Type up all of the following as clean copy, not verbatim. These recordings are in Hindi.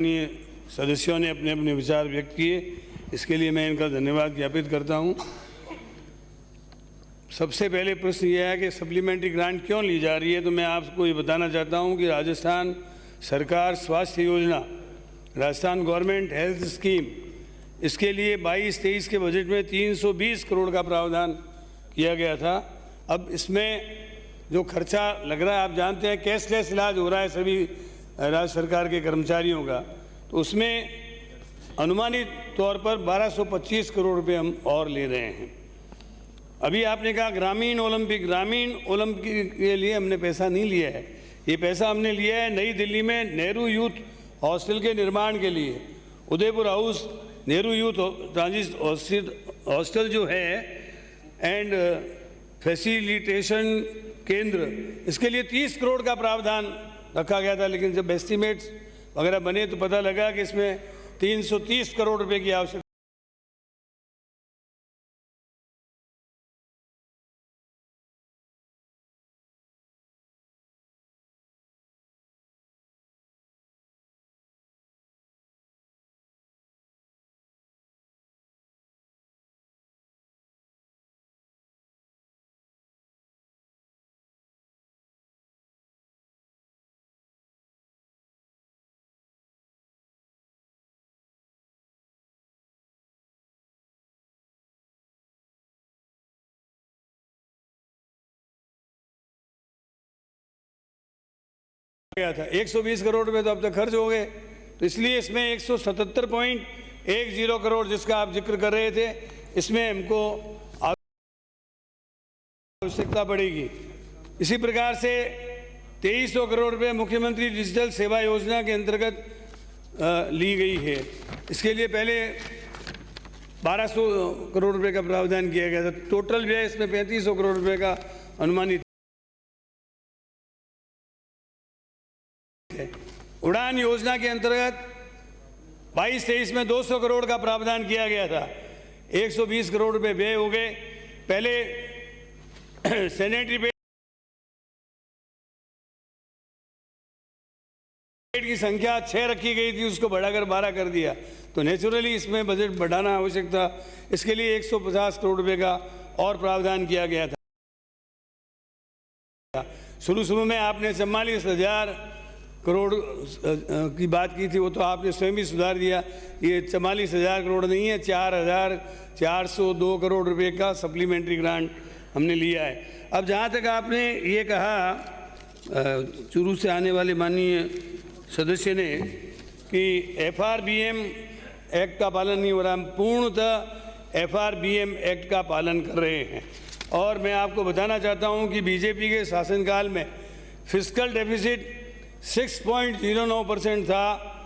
सदस्यों ने अपने अपने विचार व्यक्त किए, इसके लिए मैं इनका धन्यवाद ज्ञापित करता हूं। सबसे पहले प्रश्न यह है कि सप्लीमेंट्री ग्रांट क्यों ली जा रही है, तो मैं आपको ये बताना चाहता हूं कि राजस्थान सरकार स्वास्थ्य योजना, राजस्थान गवर्नमेंट हेल्थ स्कीम, इसके लिए 22-23 के बजट में 320 करोड़ का प्रावधान किया गया था। अब इसमें जो खर्चा लग रहा है, आप जानते हैं कैशलेस इलाज हो रहा है सभी राज्य सरकार के कर्मचारियों का, तो उसमें अनुमानित तौर पर 1225 करोड़ रुपए हम और ले रहे हैं। अभी आपने कहा ग्रामीण ओलंपिक के लिए हमने पैसा नहीं लिया है। ये पैसा हमने लिया है नई दिल्ली में नेहरू यूथ हॉस्टल के निर्माण के लिए। Udaipur house Nehru youth transit hostel जो है एंड फैसिलिटेशन केंद्र, इसके लिए 30 करोड़ का प्रावधान रखा गया था, लेकिन जब एस्टिमेट्स वगैरह बने तो पता लगा कि इसमें 330 करोड़ रुपए की आवश्यकता गया था। 120 करोड़ रुपए तो अब तक खर्च हो गए, तो इसलिए इसमें 177.10 करोड़ जिसका आप जिक्र कर रहे थे, इसमें हमको आवश्यकता पड़ेगी। इसी प्रकार से 2300 करोड़ रुपए मुख्यमंत्री डिजिटल सेवा योजना के अंतर्गत ली गई है। इसके लिए पहले 1200 करोड़ रुपए का प्रावधान किया गया था। टोटल व्यय इसमें 3500 करोड़ रुपए का अनुमानित। उड़ान योजना के अंतर्गत 22-23 में 200 करोड़ का प्रावधान किया गया था। 120 करोड़ रुपए व्यय हो गए। पहले सैनिटरी पैड की संख्या 6 रखी गई थी, उसको बढ़ाकर 12 कर दिया, तो नेचुरली इसमें बजट बढ़ाना आवश्यक था। इसके लिए 150 करोड़ रुपए का और प्रावधान किया गया था। शुरू में आपने 44,000 करोड़ की बात की थी, वो तो आपने स्वयं भी सुधार दिया। ये 44,000 करोड़ नहीं है, 4,402 करोड़ रुपए का सप्लीमेंट्री ग्रांट हमने लिया है। अब जहाँ तक आपने ये कहा, चूरू से आने वाले माननीय सदस्य ने, कि FRBM एक्ट का पालन नहीं हो रहा, हम पूर्णतः FRBM एक्ट का पालन कर रहे हैं। और मैं आपको बताना चाहता हूँ कि बीजेपी के शासनकाल में फिस्कल डेफिसिट 6.09% था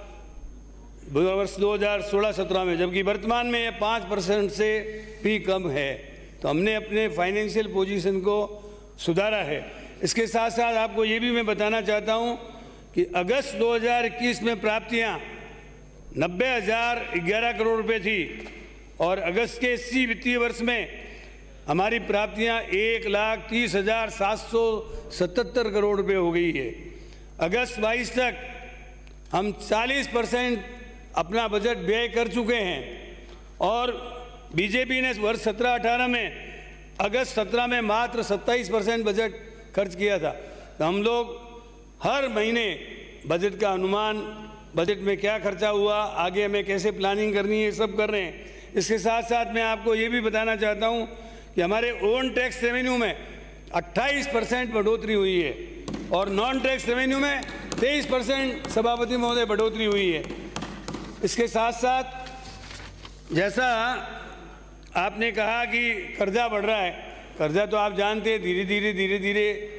वर्ष 2016-17 में, जबकि वर्तमान में यह 5% से भी कम है। तो हमने अपने फाइनेंशियल पोजीशन को सुधारा है। इसके साथ साथ आपको ये भी मैं बताना चाहता हूँ कि अगस्त 2021 में प्राप्तियाँ 90,011 करोड़ रुपए थी, और अगस्त के इसी वित्तीय वर्ष में हमारी प्राप्तियाँ 1,30,777 करोड़ रुपए हो गई है। अगस्त 22 तक हम 40% अपना बजट व्यय कर चुके हैं, और बीजेपी ने वर्ष 17-18 में अगस्त 17 में मात्र 27% बजट खर्च किया था। तो हम लोग हर महीने बजट का अनुमान, बजट में क्या खर्चा हुआ, आगे हमें कैसे प्लानिंग करनी है, सब कर रहे हैं। इसके साथ साथ मैं आपको ये भी बताना चाहता हूँ कि हमारे ओन टैक्स रेवेन्यू में 28% बढ़ोतरी हुई है, और नॉन टैक्स रेवेन्यू में 23% सभापति महोदय बढ़ोतरी हुई है। इसके साथ साथ जैसा आपने कहा कि कर्जा बढ़ रहा है, कर्जा तो आप जानते हैं धीरे धीरे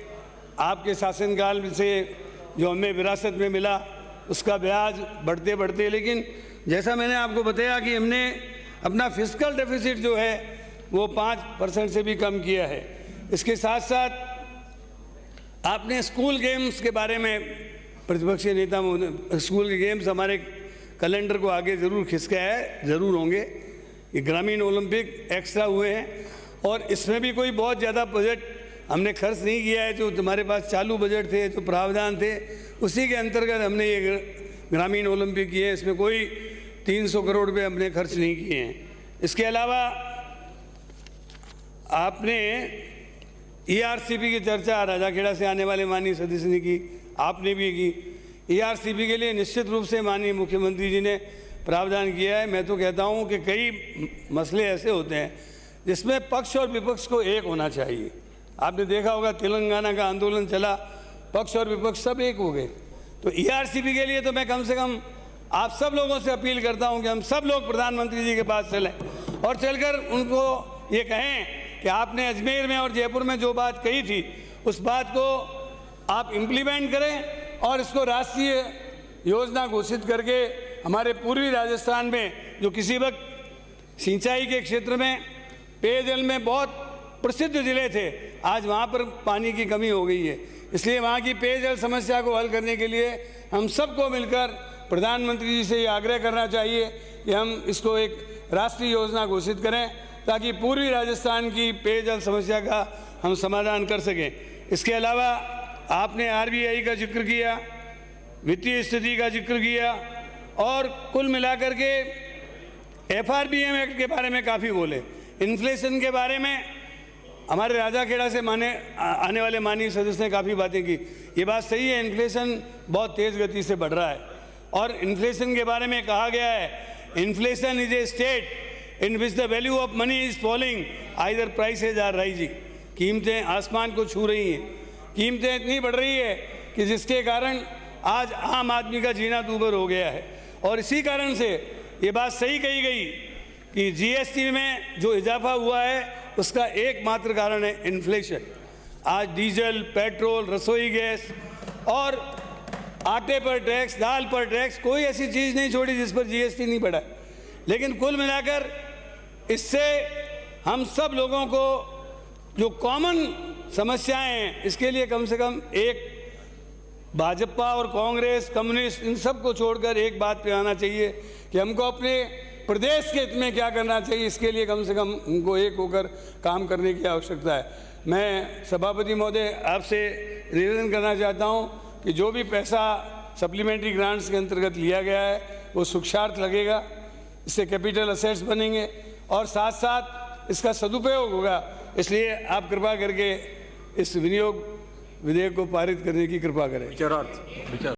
आपके शासनकाल से जो हमें विरासत में मिला, उसका ब्याज बढ़ते बढ़ते, लेकिन जैसा मैंने आपको बताया कि हमने अपना फिस्कल डेफिसिट जो है वो 5% से भी कम किया है। इसके साथ साथ आपने स्कूल गेम्स के बारे में, प्रतिपक्षी नेता, स्कूल के गेम्स हमारे कैलेंडर को आगे ज़रूर खिसका है, ज़रूर होंगे। ये ग्रामीण ओलंपिक एक्स्ट्रा हुए हैं, और इसमें भी कोई बहुत ज़्यादा बजट हमने खर्च नहीं किया है। जो तुम्हारे पास चालू बजट थे, जो प्रावधान थे, उसी के अंतर्गत हमने ये ग्रामीण ओलंपिक किए हैं, इसमें कोई 300 करोड़ रुपए हमने खर्च नहीं किए हैं। इसके अलावा आपने ERCP की चर्चा राजाखेड़ा से आने वाले माननीय सदस्य ने की, आपने भी की। ERCP के लिए निश्चित रूप से माननीय मुख्यमंत्री जी ने प्रावधान किया है। मैं तो कहता हूं कि कई मसले ऐसे होते हैं जिसमें पक्ष और विपक्ष को एक होना चाहिए। आपने देखा होगा तेलंगाना का आंदोलन चला, पक्ष और विपक्ष सब एक हो गए। तो ERCP के लिए तो मैं कम से कम आप सब लोगों से अपील करता हूं कि हम सब लोग प्रधानमंत्री जी के पास चलें और चलकर उनको ये कहें कि आपने अजमेर में और जयपुर में जो बात कही थी उस बात को आप इम्प्लीमेंट करें और इसको राष्ट्रीय योजना घोषित करके हमारे पूर्वी राजस्थान में जो किसी वक्त सिंचाई के क्षेत्र में पेयजल में बहुत प्रसिद्ध जिले थे, आज वहाँ पर पानी की कमी हो गई है। इसलिए वहाँ की पेयजल समस्या को हल करने के लिए हम सबको मिलकर प्रधानमंत्री जी से ये आग्रह करना चाहिए कि हम इसको एक राष्ट्रीय योजना घोषित करें ताकि पूर्वी राजस्थान की पेयजल समस्या का हम समाधान कर सकें। इसके अलावा आपने RBI का जिक्र किया, वित्तीय स्थिति का जिक्र किया और कुल मिलाकर के FRBM एक्ट के बारे में काफ़ी बोले। इन्फ्लेशन के बारे में हमारे राजाखेड़ा से आने वाले माननीय सदस्य ने काफ़ी बातें की। ये बात सही है, इन्फ्लेशन बहुत तेज़ गति से बढ़ रहा है और इन्फ्लेशन के बारे में कहा गया है, inflation is a state in which the value of money is falling either prices are rising. कीमतें आसमान को छू रही हैं, कीमतें इतनी बढ़ रही है कि जिसके कारण आज आम आदमी का जीना दूभर हो गया है। और इसी कारण से ये बात सही कही गई कि GST में जो इजाफा हुआ है उसका एकमात्र कारण है इन्फ्लेशन। आज डीजल, पेट्रोल, रसोई गैस और आटे पर टैक्स, दाल पर टैक्स, कोई ऐसी चीज़ नहीं छोड़ी जिस पर GST नहीं बढ़ा। लेकिन कुल मिलाकर इससे हम सब लोगों को जो कॉमन समस्याएं हैं इसके लिए कम से कम एक भाजपा और कांग्रेस, कम्युनिस्ट, इन सब को छोड़कर एक बात पे आना चाहिए कि हमको अपने प्रदेश के हित में क्या करना चाहिए। इसके लिए कम से कम उनको एक होकर काम करने की आवश्यकता है। मैं सभापति महोदय आपसे निवेदन करना चाहता हूं कि जो भी पैसा सप्लीमेंट्री ग्रांट्स के अंतर्गत लिया गया है वो सुरक्षार्थ लगेगा, इससे कैपिटल असेट्स बनेंगे और साथ साथ इसका सदुपयोग होगा। इसलिए आप कृपा करके इस विनियोग विधेयक को पारित करने की कृपा करें।